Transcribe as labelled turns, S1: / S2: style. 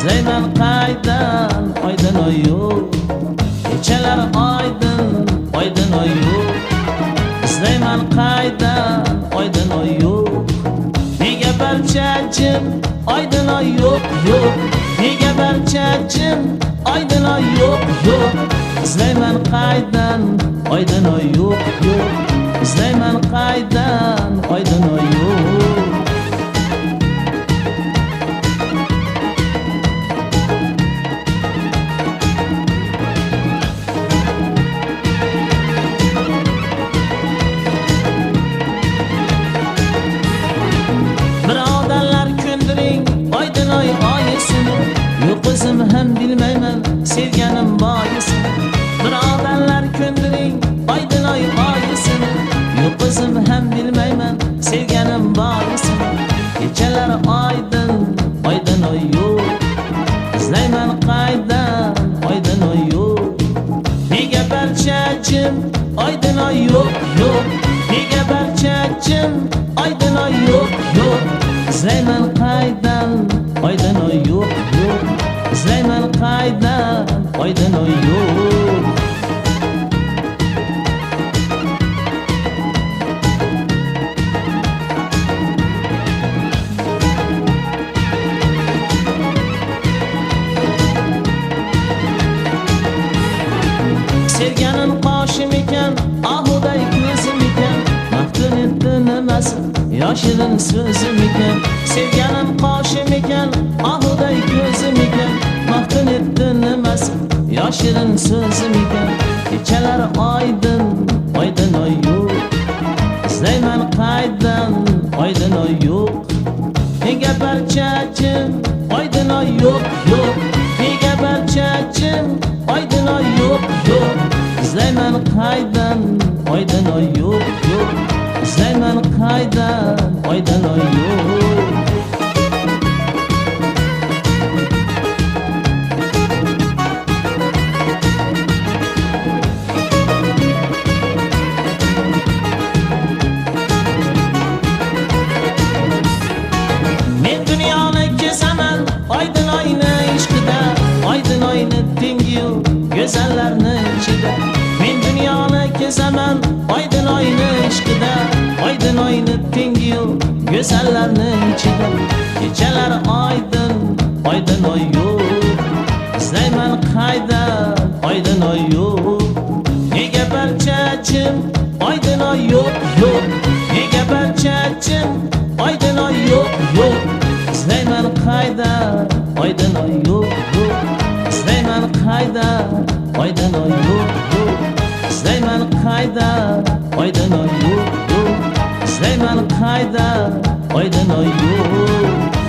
S1: izlayman qaydan oydin oy yo'q, kechalar oydin oydin oy yo'q, izlayman qaydan oydin oy yo'q, nega barcha jim oydin oy yo'q yo'q, nega barcha jim oydin oy yo'q yo'q, izlayman qaydan oydin oy yo'q yo'q, izlayman qaydan oydin oy yo'q. Yo'q o'zim ham bilmayman sevganim boyisini, birodarlar ko'ndiring oydin oy oyisini, yo'q o'zim ham bilmayman sevganim boyisini, kechalar oydin oydin oy yo'q, izlayman qaydan oydin oy yo'q, nega barcha jim oydin oy yo'q yo'q, nega barcha jim oydin oy yo'q yo'q, izlayman qaydan oydin oy yo'q yo'q, izlayman qaydan oydin oy yo'q. Sevganim qoshim ekan, ahuday ko'zim ekan, maftun etdi nimasi yoshirin so'zim ekan, sevganim qoshim ekan, ahuday ko'zim ekan, maftun etdi nimasi yoshirin so'zim ekan, kechalar oydin oydin oy yo'q, izlayman qaydan oydin oy yo'q, nega barcha jim oydin oy yo'q yo'q, nega barcha jim oydin oy yo'q yo'q, izlayman qaydan oydin oy yo'q yo'q, izlayman qaydan oydin oy yo'q. Men dunyoni kezaman oydin oyni ishqida, oydin oyni tengi yo'q go'zallarni ichida, men dunyoni kezaman oydin oyni ishqida, oydin oyni tengi yo'q go'zallarni ichida, kechalar oydin oydin oy yo'q, izlayman qaydan oydin oy yo'q, nega barcha jim oydin oy yo'q yo'q, nega barcha jim oydin oy yo'q yo'q, izlayman qaydan oydin oy yo'q yo'q, izlayman qaydan oydin oy yo'q yo'q, izlayman qaydan oydin oy yo'q yo'q, izlayman qaydan oydin oy yo'q.